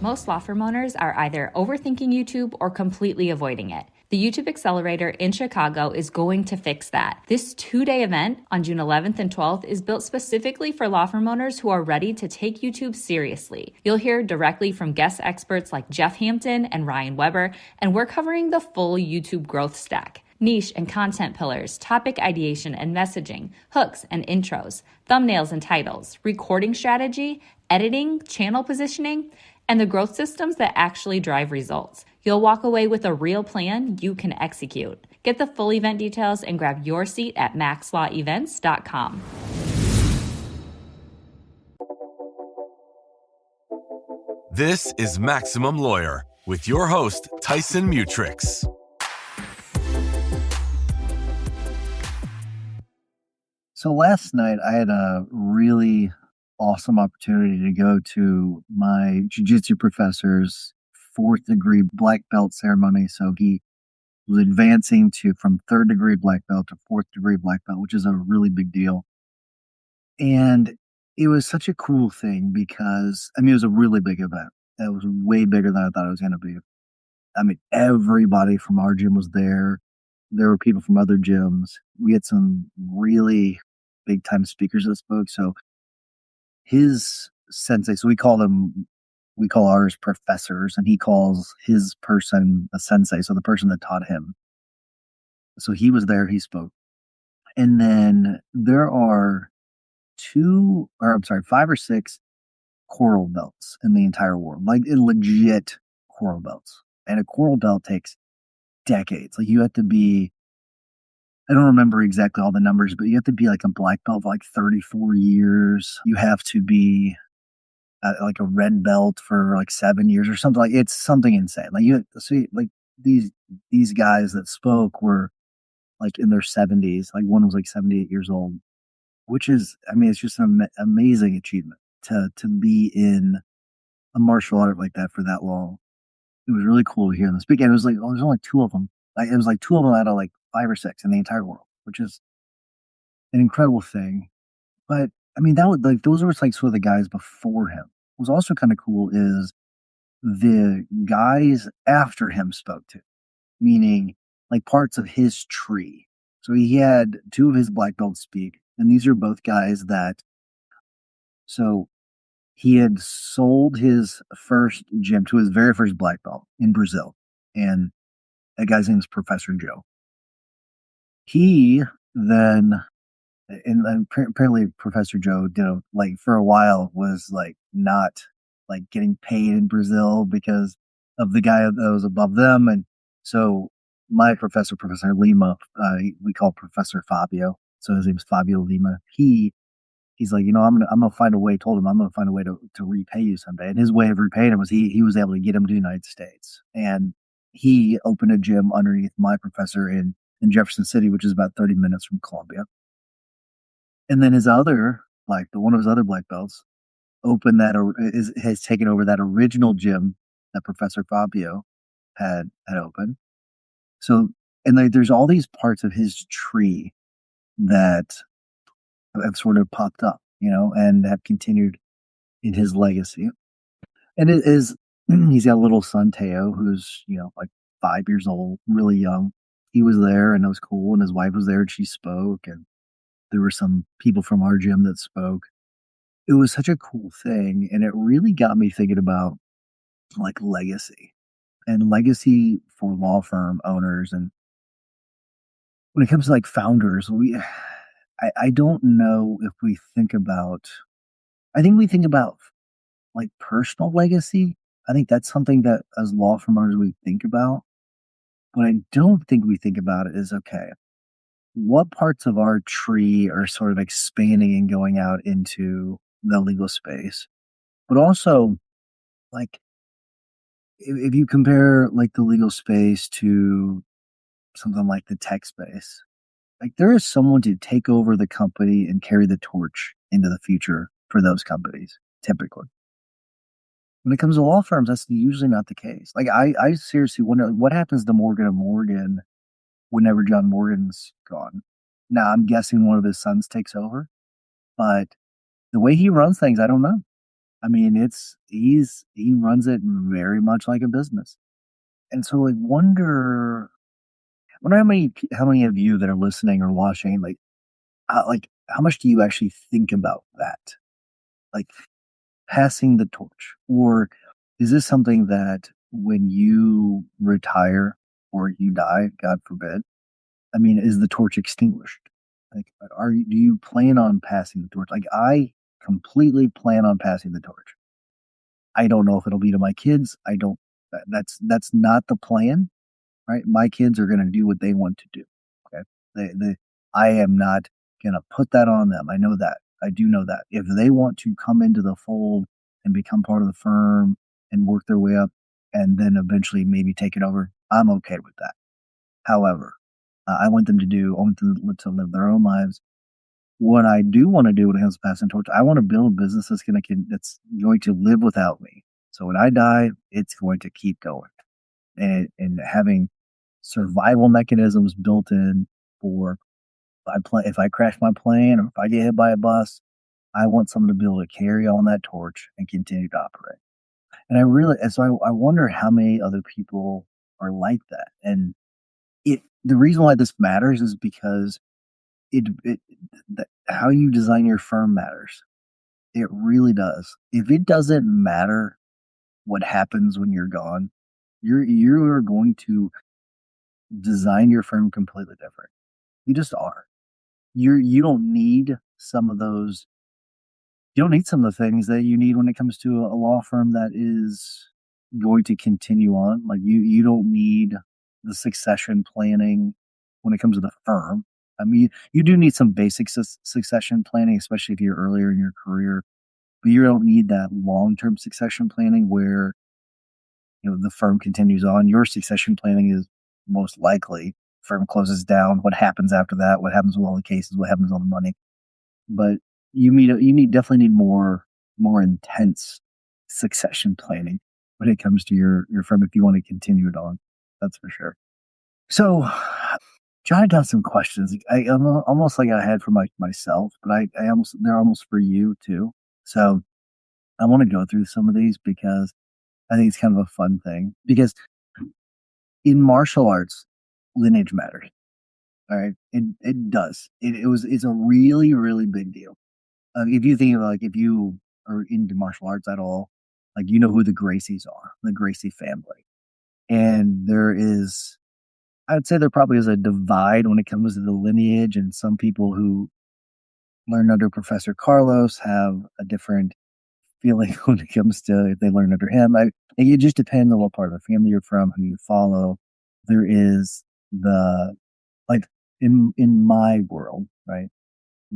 Most law firm owners are either overthinking YouTube or completely avoiding it. The YouTube Accelerator in Chicago is going to fix that. This 2-day event on June 11th and 12th is built specifically for law firm owners who are ready to take YouTube seriously. You'll hear directly from guest experts like Jeff Hampton and Ryan Weber, and we're covering the full YouTube growth stack. Niche and content pillars, topic ideation and messaging, hooks and intros, thumbnails and titles, recording strategy, editing, channel positioning, and the growth systems that actually drive results. You'll walk away with a real plan you can execute. Get the full event details and grab your seat at maxlawevents.com. This is Maximum Lawyer with your host, Tyson Mutrux. So last night I had a really awesome opportunity to go to my Jiu-Jitsu professor's 4th degree black belt ceremony. So he was advancing from 3rd degree black belt to 4th degree black belt, which is a really big deal. And it was such a cool thing because, it was a really big event. It was way bigger than I thought it was going to be. Everybody from our gym was there. There were people from other gyms. We had some really big time speakers that spoke. So his sensei, so we call ours professors, and he calls his person a sensei. So the person that taught him. So he was there, he spoke. And then there are 5 or 6 coral belts in the entire world, like legit coral belts. And a coral belt takes decades. Like you have to be, I don't remember exactly all the numbers, but you have to be like a black belt for like 34 years. You have to be like a red belt for like 7 years or something. Like it's something insane. Like you see, like these guys that spoke were like in their 70s. Like one was like 78 years old, which is, it's just an amazing achievement to be in a martial art like that for that long. It was really cool to hear them speak. And it was like, there's only 2 of them. Like it was like 2 of them out of like 5 or 6 in the entire world, which is an incredible thing. But that was like, those were like sort of the guys before him. What was also kind of cool is the guys after him spoke to, meaning like parts of his tree. So he had 2 of his black belts speak, and these are both guys so he had sold his first gym to his very first black belt in Brazil. And that guy's name is Professor Joe. He then, and apparently Professor Joe for a while was like not like getting paid in Brazil because of the guy that was above them. And so my Professor Lima, we call Professor Fabio. So his name is Fabio Lima. He's like, I'm gonna find a way. Told him I'm gonna find a way to repay you someday. And his way of repaying him was he was able to get him to the United States, and he opened a gym underneath my professor in Jefferson City, which is about 30 minutes from Columbia. And then one of his other black belts has taken over that original gym that Professor Fabio had opened. So, and there's all these parts of his tree that have sort of popped up, and have continued in his legacy. And it is, he's got a little son, Teo, who's, like 5 years old, really young. He was there and it was cool. And his wife was there and she spoke. And there were some people from our gym that spoke. It was such a cool thing. And it really got me thinking about like legacy for law firm owners. And when it comes to like founders, I don't know if we think about, I think we think about like personal legacy. I think that's something that as law firm owners we think about. But I don't think we think about it as, okay, what parts of our tree are sort of expanding and going out into the legal space? But also, like, if you compare like the legal space to something like the tech space, like there is someone to take over the company and carry the torch into the future for those companies, typically. When it comes to law firms, that's usually not the case. Like I seriously wonder what happens to Morgan & Morgan whenever John Morgan's gone. Now I'm guessing one of his sons takes over, but the way he runs things, I don't know. I mean, he runs it very much like a business. And so I wonder how many of you that are listening or watching, like how much do you actually think about that? Like passing the torch? Or is this something that when you retire or you die, God forbid, I mean, is the torch extinguished? Like, do you plan on passing the torch? Like, I completely plan on passing the torch. I don't know if it'll be to my kids. I don't, that's not the plan, right? My kids are going to do what they want to do. Okay. I am not going to put that on them. I know that. I do know that. If they want to come into the fold and become part of the firm and work their way up and then eventually maybe take it over, I'm okay with that. However, I want them to live their own lives. What I do want to do when it comes to passing torch, I want to build a business that's going to live without me. So when I die, it's going to keep going, and having survival mechanisms built in for if I crash my plane or if I get hit by a bus, I want someone to be able to carry on that torch and continue to operate. And so I wonder how many other people are like that. And the reason why this matters is because how you design your firm matters. It really does. If it doesn't matter what happens when you're gone, you're going to design your firm completely different. You just are. You don't need some of those. You don't need some of the things that you need when it comes to a law firm that is going to continue on. Like you don't need the succession planning when it comes to the firm. I mean, you do need some basic succession planning, especially if you're earlier in your career, but you don't need that long-term succession planning where, the firm continues on. Your succession planning is most likely firm closes down. What happens after that? What happens with all the cases? What happens with all the money? But definitely need more intense succession planning when it comes to your firm if you want to continue it on. That's for sure. So, jotted down some questions. Almost like I had for myself, but they're almost for you too. So I want to go through some of these because I think it's kind of a fun thing. Because in martial arts, lineage matters. All right, it does. It's a really really big deal. If you think about if you are into martial arts at all, you know who the Gracies are, the Gracie family, and I'd say there probably is a divide when it comes to the lineage, and some people who learn under Professor Carlos have a different feeling when it comes to if they learn under him. It just depends on what part of the family you're from, who you follow. There is like in my world, right?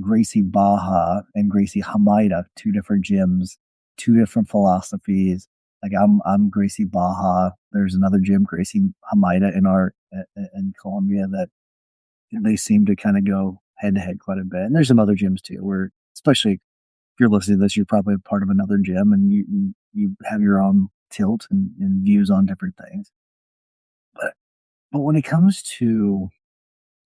Gracie Baja and Gracie Hamida, two different gyms, two different philosophies. Like I'm Gracie Baja. There's another gym, Gracie Hamida, in Colombia that they seem to kind of go head to head quite a bit. And there's some other gyms too, where especially if you're listening to this, you're probably part of another gym and you have your own tilt and views on different things. But when it comes to,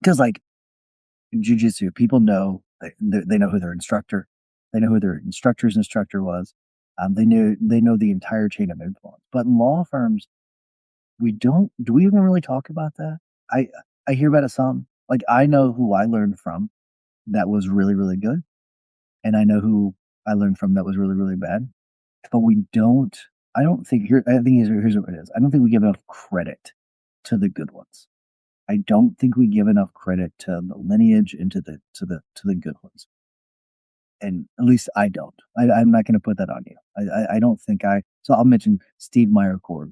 because in Jiu-Jitsu, people know they know who their instructor, they know who their instructor's instructor was. They know the entire chain of influence. But in law firms, do we even really talk about that? I hear about it some. Like I know who I learned from that was really, really good. And I know who I learned from that was really, really bad. But I don't think here's what it is. I don't think we give enough credit to the good ones. I don't think we give enough credit to the lineage and to the good ones. And at least I don't. I'm not going to put that on you. I don't think so I'll mention Steve Meyercord.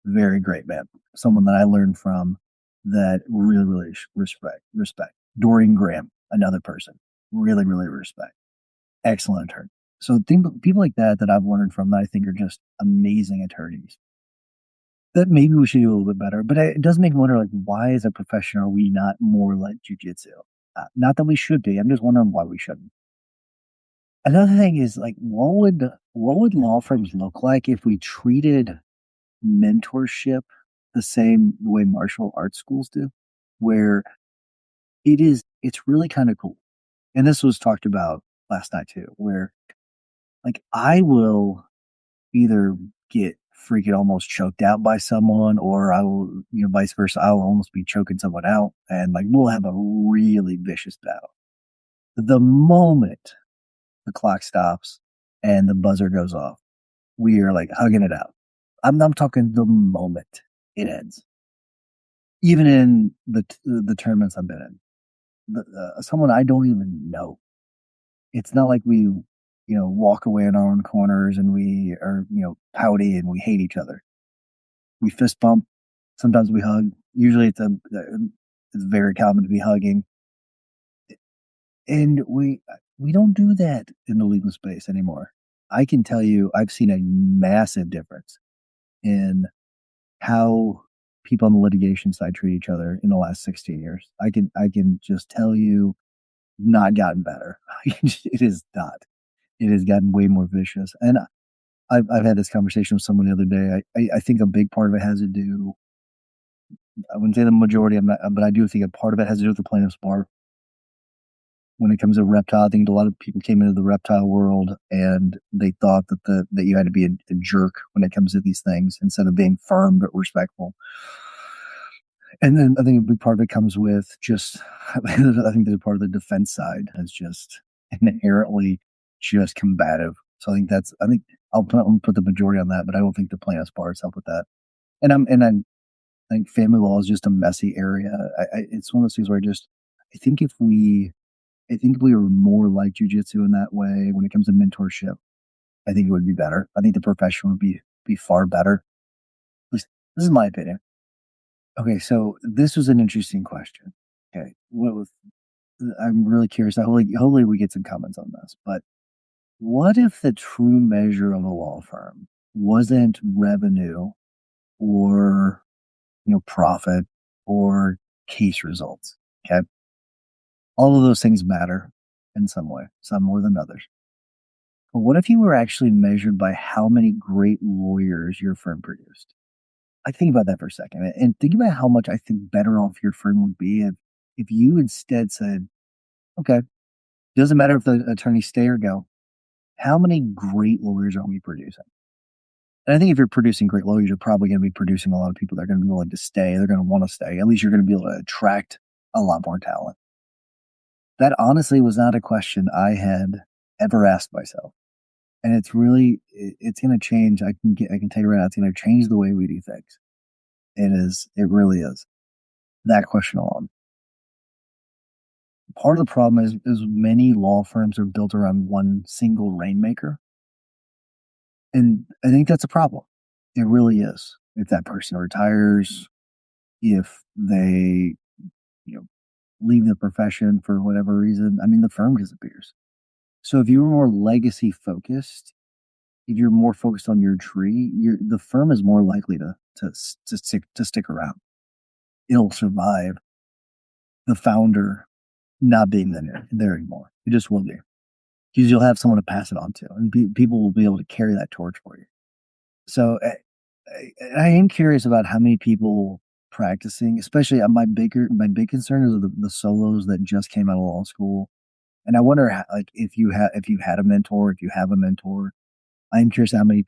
Very great man. Someone that I learned from that really, really respect. Dorian Graham, another person. Really, really respect. Excellent attorney. So people like that I've learned from that I think are just amazing attorneys. That maybe we should do a little bit better, but it does make me wonder, why as a profession are we not more like jiu-jitsu? Not that we should be. I'm just wondering why we shouldn't. Another thing is what would law firms look like if we treated mentorship the same way martial arts schools do, where it's really kind of cool. And this was talked about last night too, where Like I will either get freaking almost choked out by someone, or I will, vice versa. I'll almost be choking someone out, and like we'll have a really vicious battle. The moment the clock stops and the buzzer goes off, we are like hugging it out. I'm talking the moment it ends. Even in the tournaments I've been in, someone I don't even know. It's not like we, walk away in our own corners and we are, pouty and we hate each other. We fist bump. Sometimes we hug. Usually it's very common to be hugging. And we don't do that in the legal space anymore. I can tell you I've seen a massive difference in how people on the litigation side treat each other in the last 16 years. I can just tell you, not gotten better. It is not. It has gotten way more vicious. And I've had this conversation with someone the other day. I think a big part of it has to do, I wouldn't say the majority, but I do think a part of it has to do with the plaintiff's bar. When it comes to reptile, I think a lot of people came into the reptile world and they thought that you had to be a jerk when it comes to these things instead of being firm but respectful. And then I think a big part of it comes with just, I think there's a part of the defense side that's just inherently just combative. So I think I'll put the majority on that, but I don't think the plaintiff's bar has helped with that. And I think family law is just a messy area. It's one of those things where I think if we were more like jiu-jitsu in that way when it comes to mentorship, I think it would be better. I think the profession would be far better. At least this is my opinion. Okay, so this was an interesting question. Okay, I'm really curious. Hopefully we get some comments on this. But what if the true measure of a law firm wasn't revenue or profit or case results? Okay, all of those things matter in some way, some more than others. But what if you were actually measured by how many great lawyers your firm produced? I think about that for a second and think about how much I think better off your firm would be if you instead said, okay, doesn't matter if the attorneys stay or go. How many great lawyers are we producing? And I think if you're producing great lawyers, you're probably going to be producing a lot of people that are going to be willing to stay. They're going to want to stay. At least you're going to be able to attract a lot more talent. That honestly was not a question I had ever asked myself. And it's going to change. I can tell you right now, it's going to change the way we do things. It really is. That question alone. Part of the problem is many law firms are built around one single rainmaker. And I think that's a problem. It really is. If that person retires, if they, leave the profession for whatever reason, the firm disappears. So if you're more legacy focused, if you're more focused on your tree, the firm is more likely to stick around. It'll survive the founder not being there anymore. It just will be, because you'll have someone to pass it on to, and people will be able to carry that torch for you. So I am curious about how many people practicing, especially my big concern is the solos that just came out of law school. And I wonder how, if you had a mentor, if you have a mentor, I'm curious how many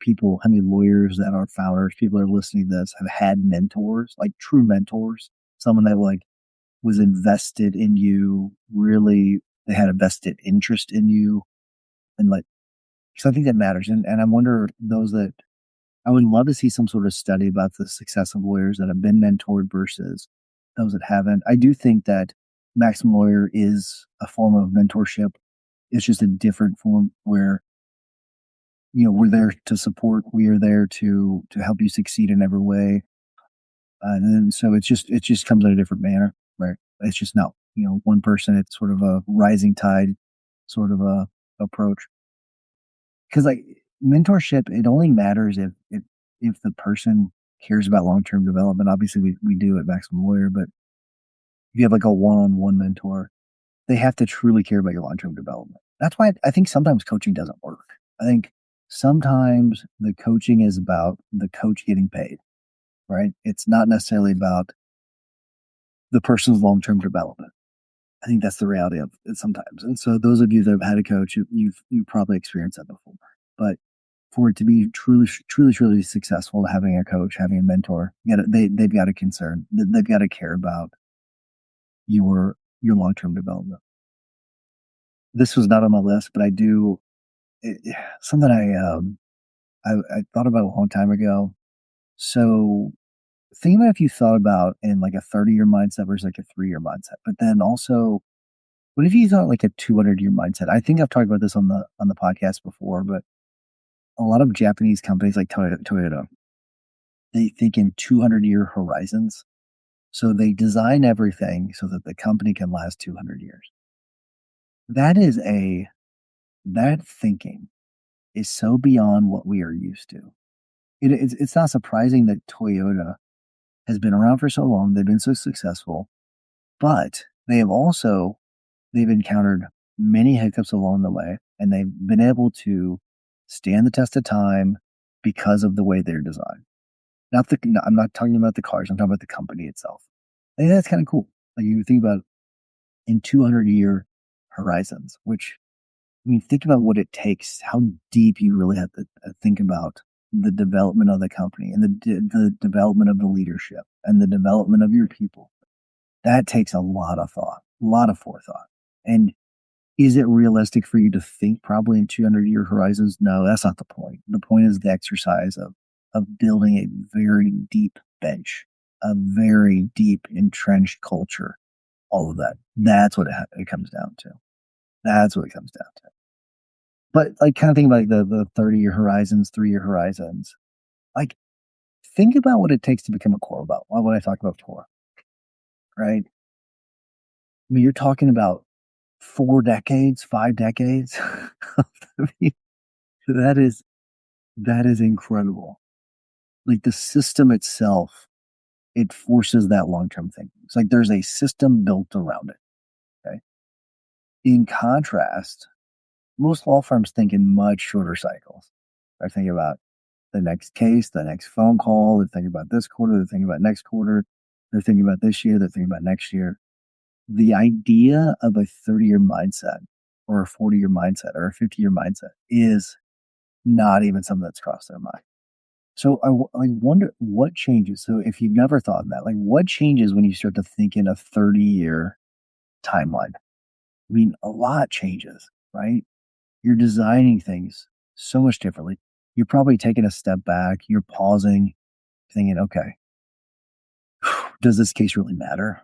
lawyers that are founders, people that are listening to this, have had mentors, like true mentors, someone that was invested in you, really, they had a vested interest in you. And so I think that matters. And I wonder I would love to see some sort of study about the success of lawyers that have been mentored versus those that haven't. I do think that Maximum Lawyer is a form of mentorship. It's just a different form where, we're there to support. We are there to help you succeed in every way. And then, so it just comes in a different manner, right? It's just not, one person. It's sort of a rising tide sort of a approach. Because mentorship, it only matters if the person cares about long-term development. Obviously we do at Maximum Lawyer, but if you have a one-on-one mentor, they have to truly care about your long-term development. That's why I think sometimes coaching doesn't work. I think sometimes the coaching is about the coach getting paid, right? It's not necessarily about the person's long-term development. I think that's the reality of it sometimes. And so those of you that have had a coach, you've probably experienced that before. But for it to be truly successful, having a coach, having a mentor, they've got to they've got to care about your long-term development. This was not on my list, but I do something I thought about a long time ago. So think about if you thought about in like a 30-year mindset versus like a 3-year mindset, but then also what if you thought like a 200-year mindset? I think I've talked about this on the podcast before, but a lot of Japanese companies like Toyota, they think in 200-year horizons. So they design everything so that the company can last 200 years. That thinking is so beyond what we are used to. It's not surprising that Toyota has been around for so long. They've been so successful, but they've encountered many hiccups along the way, and they've been able to stand the test of time because of the way they're designed. I'm not talking about the cars. I'm talking about the company itself. I think that's kind of cool. Like you think about in 200-year horizons, which I mean, think about what it takes, how deep you really have to think about the development of the company and the development of the leadership and the development of your people. That takes a lot of thought, a lot of forethought. And is it realistic for you to think probably in 200-year horizons? No, that's not the point. The point is the exercise of building a very deep bench, a very deep entrenched culture, all of that. That's what it comes down to. That's what it comes down to. But like kind of think about like the 30-year horizons, 3-year horizons. Like think about what it takes to become a core belt. What I talked about before, right? I mean, you're talking about 4 decades, 5 decades. I mean, that is incredible. Like the system itself, it forces that long-term thinking. It's like there's a system built around it. Okay. In contrast, most law firms think in much shorter cycles. They're thinking about the next case, the next phone call. They're thinking about this quarter. They're thinking about next quarter. They're thinking about this year. They're thinking about next year. The idea of a 30-year mindset or a 40-year mindset or a 50-year mindset is not even something that's crossed their mind. So I wonder what changes. So if you've never thought of that, like what changes when you start to think in a 30-year timeline? I mean, a lot changes, right? You're designing things so much differently. You're probably taking a step back. You're pausing, thinking, okay, does this case really matter?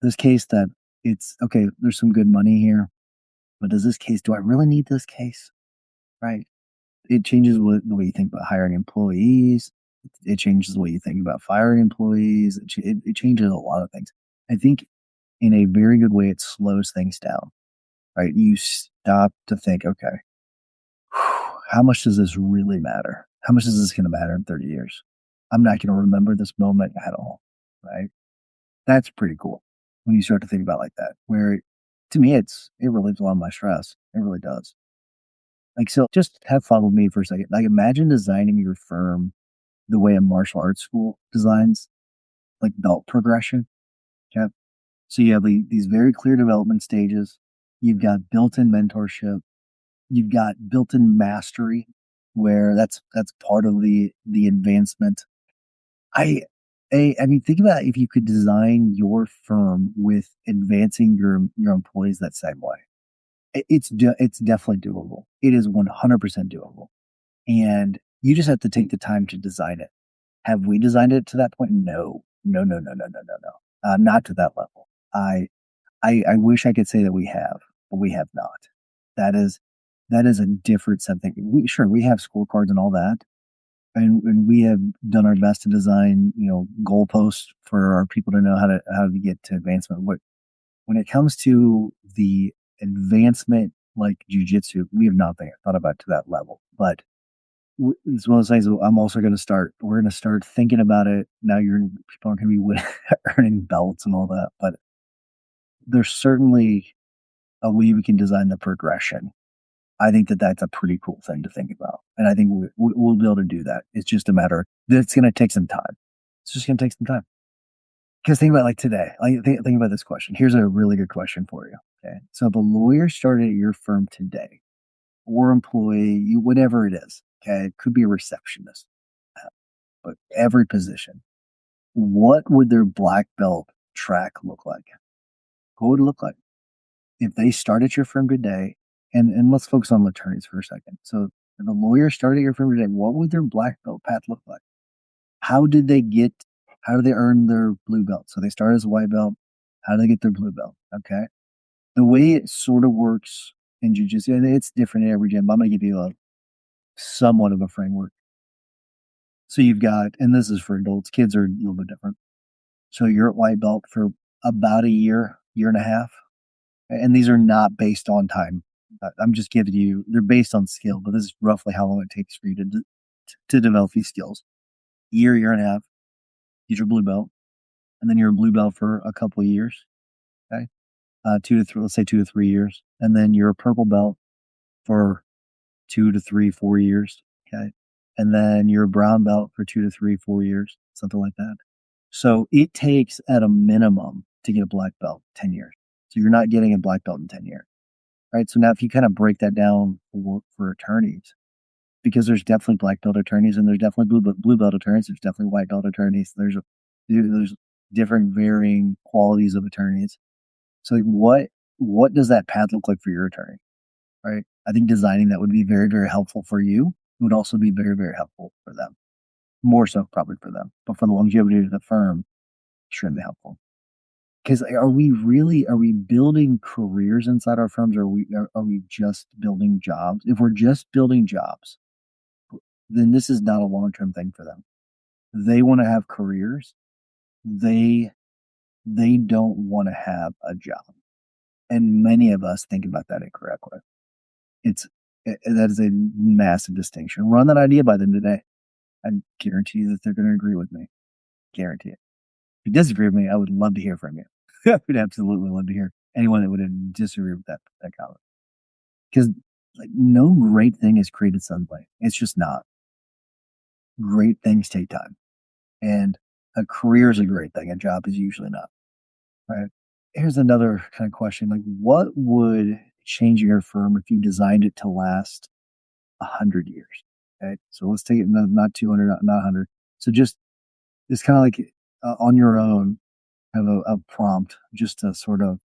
This case that it's okay, there's some good money here, but do I really need this case? Right? It changes the way you think about hiring employees. It changes the way you think about firing employees. It changes a lot of things. I think in a very good way, it slows things down, right? You stop to think, okay, how much does this really matter? How much is this going to matter in 30 years? I'm not going to remember this moment at all, right? That's pretty cool when you start to think about it like that, where to me, it relieves a lot of my stress. It really does. Like, so just have fun with me for a second. Like, imagine designing your firm the way a martial arts school designs, like belt progression. Okay. So you have these very clear development stages. You've got built-in mentorship. You've got built-in mastery, where that's part of the advancement. I mean, think about if you could design your firm with advancing your employees that same way. It's definitely doable. It is 100% doable, and you just have to take the time to design it. Have we designed it to that point? No, no, no, no, no, no, no, no. Not to that level. I wish I could say that we have, but we have not. That is a different set of thinking. We have scorecards and all that, and we have done our best to design, goalposts for our people to know how to get to advancement. When it comes to the advancement, like Jiu-Jitsu, we have not thought about it to that level. But it's one of those things I'm also going to start. We're going to start thinking about it now. People aren't going to be earning belts and all that, but there's certainly a way we can design the progression. I think that that's a pretty cool thing to think about. And I think we'll be able to do that. It's just a matter that it's going to take some time. It's just going to take some time. Because think about like today, think about this question. Here's a really good question for you. Okay. So if a lawyer started at your firm today, or employee, whatever it is. Okay. It could be a receptionist, but every position. What would their black belt track look like? What would it look like? If they start at your firm today, and let's focus on attorneys for a second. So if a lawyer started at your firm today, what would their black belt path look like? How do they earn their blue belt? So they start as a white belt. How do they get their blue belt? Okay. The way it sort of works in jiu-jitsu, and it's different in every gym, but I'm going to give you somewhat of a framework. So you've got, and this is for adults, kids are a little bit different. So you're at white belt for about a year and a half. And these are not based on time. I'm just giving you, they're based on skill, but this is roughly how long it takes for you to develop these skills. Year and a half, get your blue belt, and then you're a blue belt for a couple of years. Okay. let's say 2 to 3 years. And then you're a purple belt for 2 to 3, 4 years. Okay. And then you're a brown belt for 2 to 3, 4 years, something like that. So it takes at a minimum to get a black belt 10 years. So you're not getting a black belt in 10 years. Right. So now if you kind of break that down for attorneys, because there's definitely black belt attorneys and there's definitely blue belt attorneys, there's definitely white belt attorneys. There's different varying qualities of attorneys. So what does that path look like for your attorney? Right. I think designing that would be very, very helpful for you. It would also be very, very helpful for them. More so probably for them. But for the longevity of the firm, extremely helpful. Because are we building careers inside our firms, or are we just building jobs? If we're just building jobs, then this is not a long-term thing for them. They want to have careers. They don't want to have a job. And many of us think about that incorrectly. That is a massive distinction. Run that idea by them today. I guarantee you that they're going to agree with me. Guarantee it. If you disagree with me, I would love to hear from you. I would absolutely love to hear anyone that would disagree with that comment. Because no great thing is created suddenly. It's just not. Great things take time. And a career is a great thing. A job is usually not. Right? Here's another kind of question. What would change your firm if you designed it to last 100 years? Okay. So let's take it not 200, not 100. So just it's kind of like on your own, have a prompt just to sort of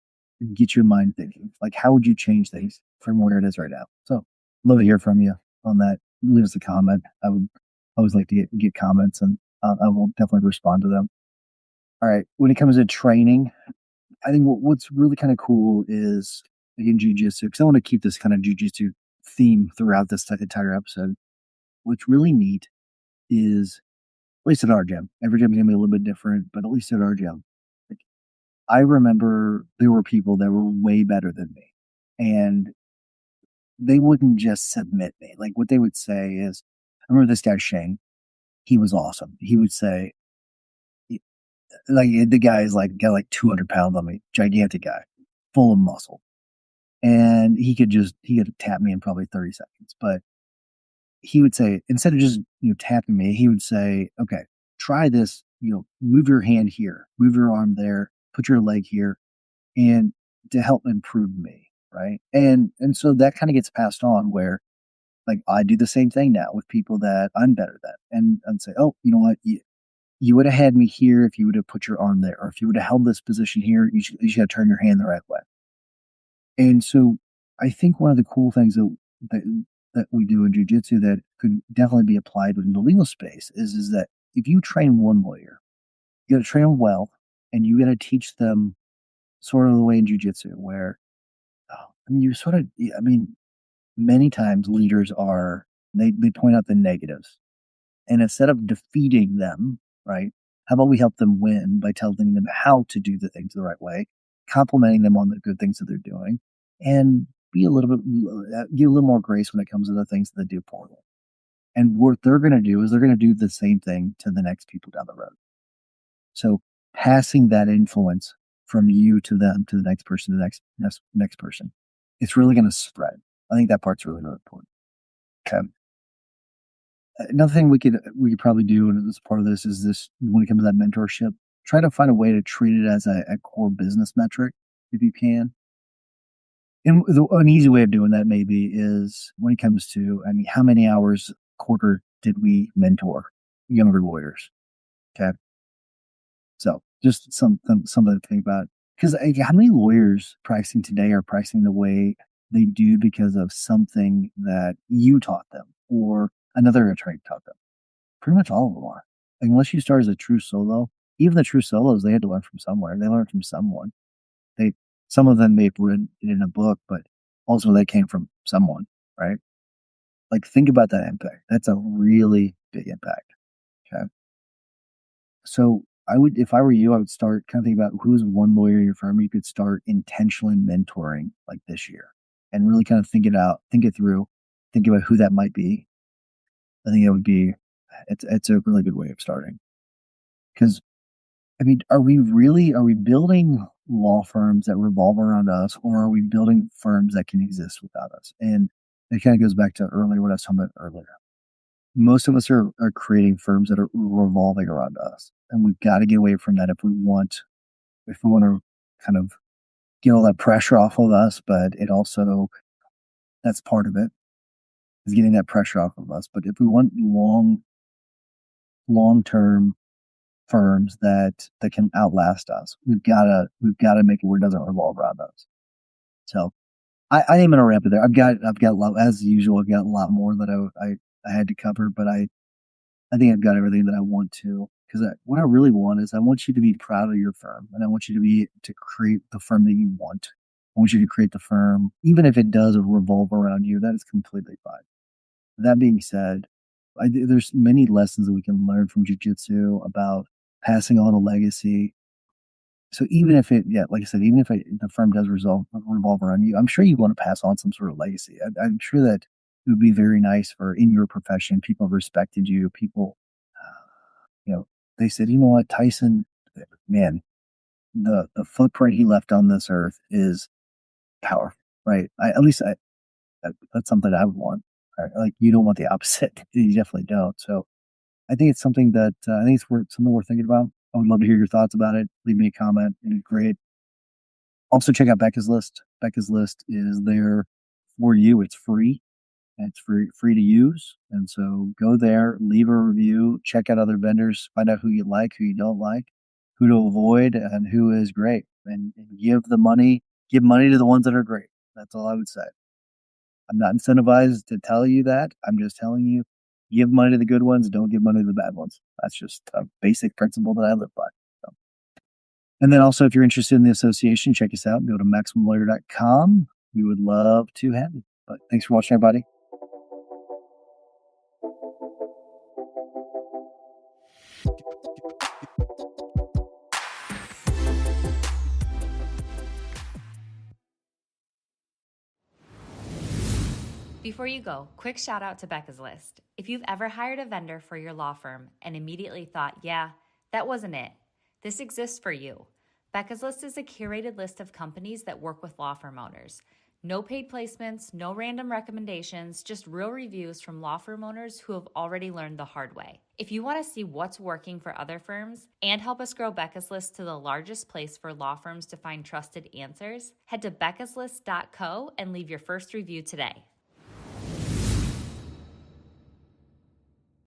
get your mind thinking. How would you change things from where it is right now? So love to hear from you on that. Leave us a comment. I would always like to get comments, and I will definitely respond to them. All right. When it comes to training, I think what's really kind of cool is in jiu-jitsu, because I want to keep this kind of jiu-jitsu theme throughout this entire episode. What's really neat is, at least at our gym, every gym is going to be a little bit different, but at least at our gym, I remember there were people that were way better than me, and they wouldn't just submit me. What they would say is, I remember this guy, Shane. He was awesome. He would say, the guy is got 200 pounds on me, gigantic guy, full of muscle. And he could tap me in probably 30 seconds. But he would say, instead of just, tapping me, he would say, okay, try this, move your hand here, move your arm there, put your leg here, and to help improve me. Right. And so that kind of gets passed on, where I do the same thing now with people that I'm better than. And I'd say, oh, you know what? You would have had me here if you would have put your arm there, or if you would have held this position here, you should have turned your hand the right way. And so I think one of the cool things that we do in jiu-jitsu that could definitely be applied in the legal space is that if you train one lawyer, you got to train them well, and you got to teach them sort of the way in jiu-jitsu where, many times leaders they point out the negatives. And instead of defeating them, right, how about we help them win by telling them how to do the things the right way, complimenting them on the good things that they're doing, and give a little more grace when it comes to the things that they do poorly. And what they're going to do is they're going to do the same thing to the next people down the road. So passing that influence from you to them, to the next person, to the next person, it's really going to spread. I think that part's really, really important. Okay. Another thing we could probably do, and as part of this, is this: when it comes to that mentorship, try to find a way to treat it as a core business metric if you can. And an easy way of doing that maybe is when it comes to, I mean, how many hours a quarter did we mentor younger lawyers? Okay. So just something to think about. Because how many lawyers practicing today are practicing the way they do because of something that you taught them or another attorney taught them? Pretty much all of them are. Unless you start as a true solo, even the true solos, they had to learn from somewhere. They learned from someone. They Some of them may have written it in a book, but also they came from someone, right? Like think about that impact. That's a really big impact. Okay. So I would, if I were you, I would start kind of thinking about who's one lawyer in your firm you could start intentionally mentoring like this year, and really kind of think it through, think about who that might be. I think it would be, it's a really good way of starting. Because I mean, are we building law firms that revolve around us, or are we building firms that can exist without us? And it kind of goes back to earlier what I was talking about earlier. Most of us are creating firms that are revolving around us, and we've got to get away from that if we want to kind of get all that pressure off of us. But it also, that's part of it, is getting that pressure off of us. But if we want long term firms that can outlast us, we've got to make it where it doesn't revolve around us. So I am gonna wrap it there. I've got a lot, as usual. I've got a lot more that I had to cover, but I think I've got everything that I want to, because what I really want is I want you to be proud of your firm, and I want you to create the firm that you want. I want you to create the firm, even if it does revolve around you. That is completely fine. That being said, there's many lessons that we can learn from jiu-jitsu about passing on a legacy. So even if like I said, even if the firm does revolve around you, I'm sure you want to pass on some sort of legacy. I'm sure that it would be very nice for, in your profession, people have respected you. People, they said, you know what, Tyson, man, the footprint he left on this earth is powerful, right? That's something I would want. Right? Like, you don't want the opposite. You definitely don't. So I think it's something that I think it's something worth thinking about. I would love to hear your thoughts about it. Leave me a comment. It'd be great. Also, check out Becca's List. Becca's List is there for you. It's free. It's free to use. And so go there, leave a review, check out other vendors, find out who you like, who you don't like, who to avoid, and who is great. And give money to the ones that are great. That's all I would say. I'm not incentivized to tell you that. I'm just telling you, give money to the good ones, don't give money to the bad ones. That's just a basic principle that I live by. So. And then also, if you're interested in the association, check us out. Go to MaximumLawyer.com. We would love to have you. But thanks for watching, everybody. Before you go, quick shout out to Becca's List. If you've ever hired a vendor for your law firm and immediately thought, yeah, that wasn't it, this exists for you. Becca's List is a curated list of companies that work with law firm owners. No paid placements, no random recommendations, just real reviews from law firm owners who have already learned the hard way. If you want to see what's working for other firms and help us grow Becca's List to the largest place for law firms to find trusted answers, head to beccaslist.co and leave your first review today.